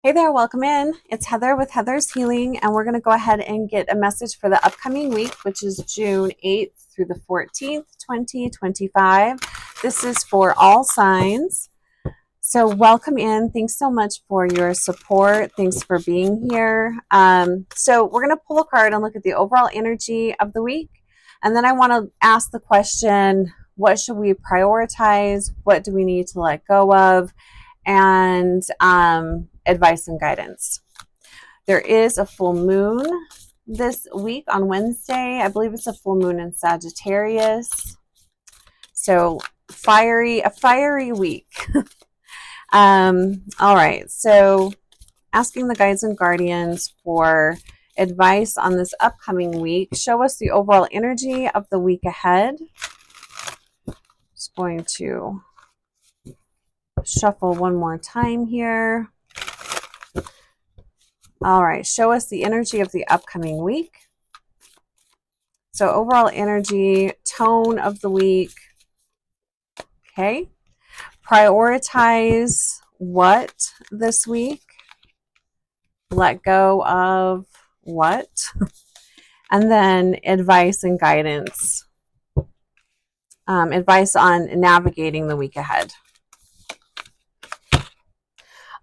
Hey there, welcome in. It's Heather with Heather's Healing, and we're going to go ahead and get a message for the upcoming week, which is June 8th through the 14th, 2025. This is for all signs. So welcome in. Thanks so much for your support. Thanks for being here. So we're going to pull a card and look at the overall energy of the week. And then I want to ask the question, what should we prioritize? What do we need to let go of? And advice and guidance. There is a full moon this week on Wednesday. I believe it's a full moon in Sagittarius. So a fiery week. All right. So asking the guides and guardians for advice on this upcoming week. Show us the overall energy of the week ahead. Just going to shuffle one more time here. All right, show us the energy of the upcoming week. So overall energy, tone of the week. Okay. Prioritize what this week? Let go of what? And then advice and guidance. Advice on navigating the week ahead.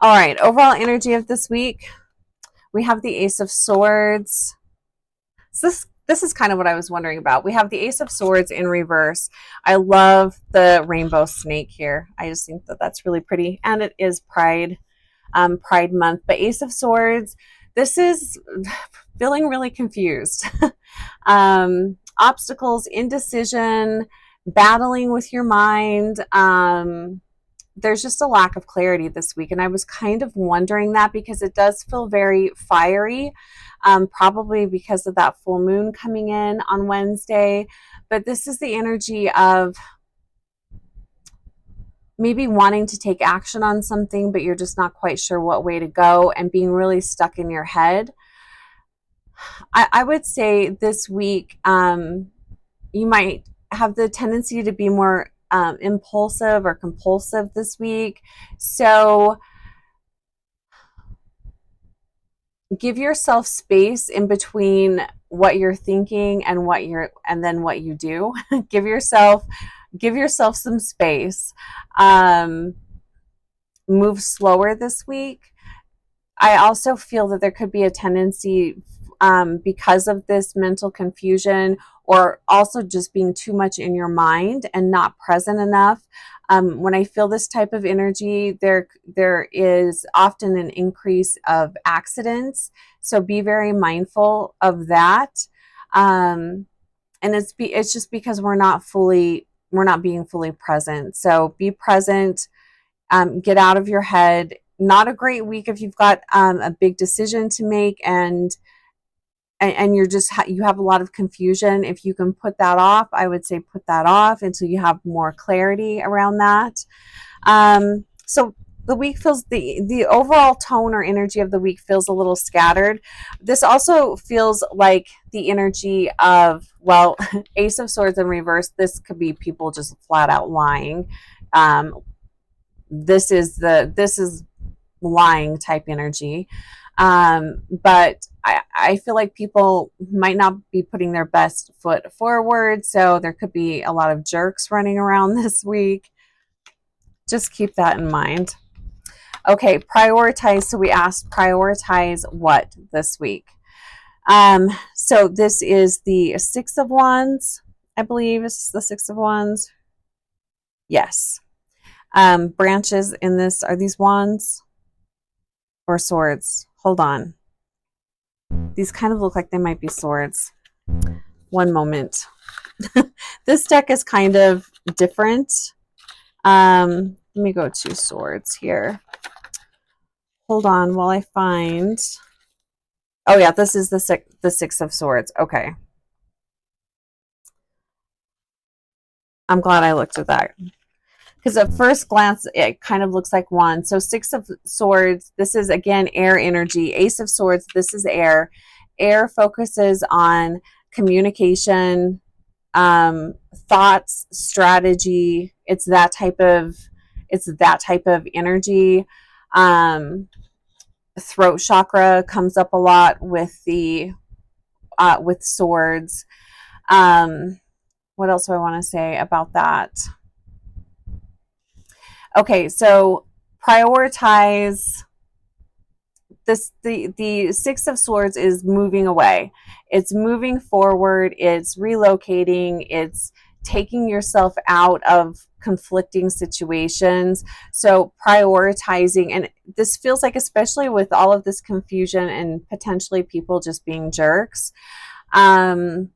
All right, overall energy of this week. We have the Ace of Swords. So this is kind of what I was wondering about. We have the Ace of Swords in reverse. I love the rainbow snake here. I just think that that's really pretty. And it is Pride Month. But Ace of Swords, this is feeling really confused. Obstacles, indecision, battling with your mind. There's just a lack of clarity this week. And I was kind of wondering that because it does feel very fiery, probably because of that full moon coming in on Wednesday. But this is the energy of maybe wanting to take action on something, but you're just not quite sure what way to go and being really stuck in your head. I would say this week, you might have the tendency to be more impulsive or compulsive this week. So give yourself space in between what you're thinking and then what you do. give yourself some space. Move slower this week. I also feel that there could be a tendency because of this mental confusion, or also just being too much in your mind and not present enough. When I feel this type of energy, there is often an increase of accidents. So be very mindful of that. And it's just because we're not being fully present. So be present. Get out of your head. Not a great week if you've got a big decision to make and you have a lot of confusion. If you can put that off, I would say put that off until you have more clarity around that. So the week feels, the overall tone or energy of the week feels a little scattered. This also feels like the energy of, well, Ace of Swords in reverse. This could be people just flat out lying. This is lying type energy. But I feel like people might not be putting their best foot forward. So there could be a lot of jerks running around this week. Just keep that in mind. Okay, prioritize. So we asked prioritize what this week? So this is the Six of Wands. I believe it's the Six of Wands. Yes. Branches in this, are these wands or swords? Hold on. These kind of look like they might be swords. One moment. This deck is kind of different. Let me go to swords here. Hold on while I find. Oh yeah, this is the Six of Swords. Okay. I'm glad I looked at that. Because at first glance, it kind of looks like one. So Six of Swords, this is, again, air energy. Ace of Swords, this is air. Air focuses on communication, thoughts, strategy. It's that type of energy. throat chakra comes up a lot with swords. What else do I want to say about that? Okay, so prioritize this. The Six of Swords is moving away. It's moving forward. It's relocating. It's taking yourself out of conflicting situations. So prioritizing, and this feels like, especially with all of this confusion and potentially people just being jerks, and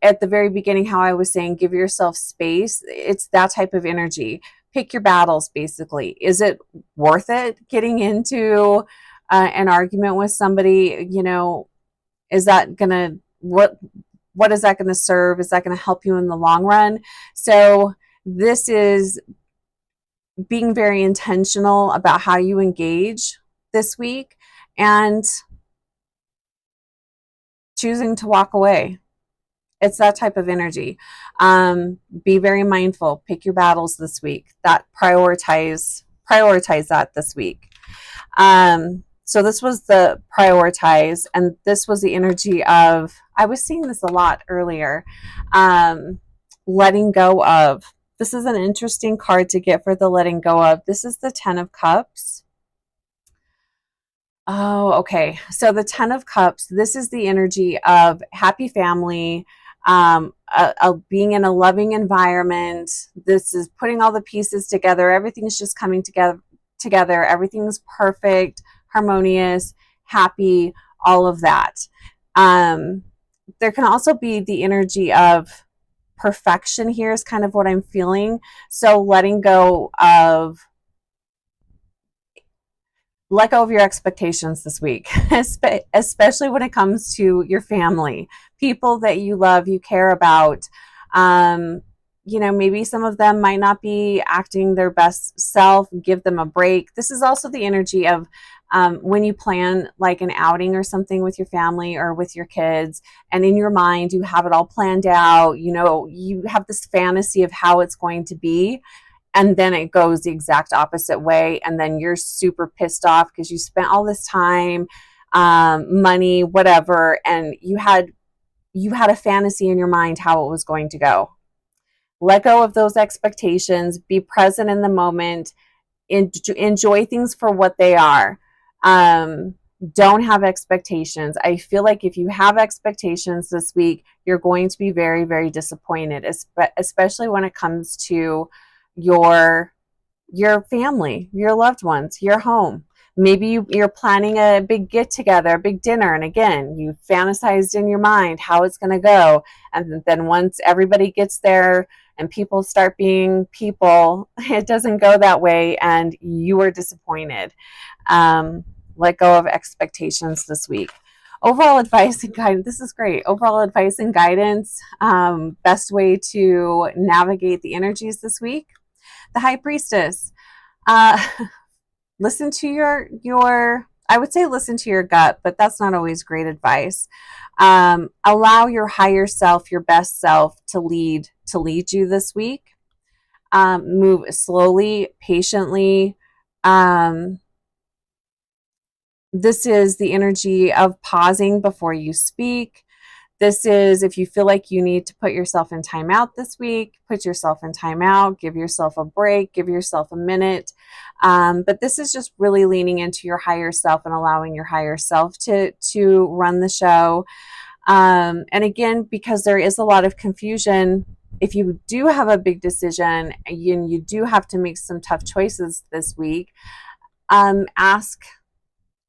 at the very beginning, how I was saying, give yourself space. It's that type of energy. Pick your battles, basically. Is it worth it getting into an argument with somebody? Is that gonna what is that going to serve? Is that going to help you in the long run? So this is being very intentional about how you engage this week and choosing to walk away. It's that type of energy. Be very mindful. Pick your battles this week. That prioritize that this week. So this was the prioritize, and this was the energy of, I was seeing this a lot earlier, letting go of. This is an interesting card to get for the letting go of. This is the Ten of Cups. Oh, okay. So the Ten of Cups, this is the energy of happy family, being in a loving environment. This is putting all the pieces together. Everything's just coming together. Everything's perfect, harmonious, happy, all of that. There can also be the energy of perfection here is kind of what I'm feeling. So let go of your expectations this week, especially when it comes to your family, people that you love, you care about. Maybe some of them might not be acting their best self. Give them a break. This is also the energy of when you plan like an outing or something with your family or with your kids, and in your mind you have it all planned out. You have this fantasy of how it's going to be, and then it goes the exact opposite way, and then you're super pissed off because you spent all this time, money, whatever, and you had a fantasy in your mind how it was going to go. Let go of those expectations. Be present in the moment. Enjoy things for what they are. Don't have expectations. I feel like if you have expectations this week, you're going to be very, very disappointed, especially when it comes to your family, your loved ones, your home. Maybe you're planning a big get together, a big dinner, and again, you fantasized in your mind how it's going to go, and then once everybody gets there and people start being people, it doesn't go that way, and you are disappointed. Let go of expectations this week. Overall advice and guidance. This is great. Overall advice and guidance. Best way to navigate the energies this week. The High Priestess. Listen to your I would say listen to your gut, but that's not always great advice. Allow your higher self, your best self, to lead you this week. Move slowly, patiently. This is the energy of pausing before you speak. This is if you feel like you need to put yourself in timeout this week, put yourself in timeout, give yourself a break, give yourself a minute. But this is just really leaning into your higher self and allowing your higher self to run the show. And again, because there is a lot of confusion, if you do have a big decision and you do have to make some tough choices this week, ask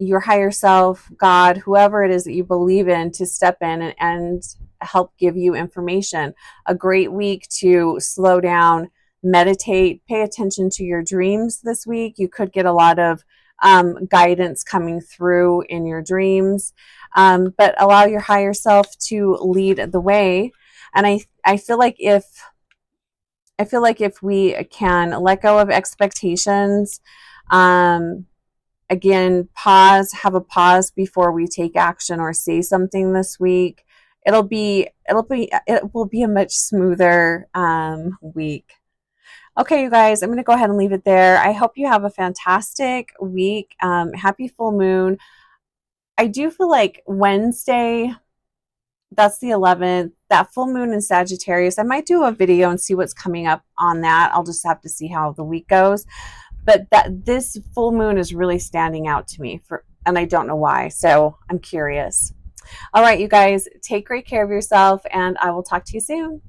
your higher self, God, whoever it is that you believe in, to step in and help give you information. A great week to slow down, meditate, pay attention to your dreams this week. You could get a lot of guidance coming through in your dreams, but allow your higher self to lead the way. And I feel like if we can let go of expectations, again, have a pause before we take action or say something this week. It will be a much smoother week. Okay, you guys, I'm going to go ahead and leave it there. I hope you have a fantastic week. Happy full moon. I do feel like Wednesday, that's the 11th, that full moon in Sagittarius. I might do a video and see what's coming up on that. I'll just have to see how the week goes. But that this full moon is really standing out to me and I don't know why. So I'm curious. All right, you guys, take great care of yourself, and I will talk to you soon.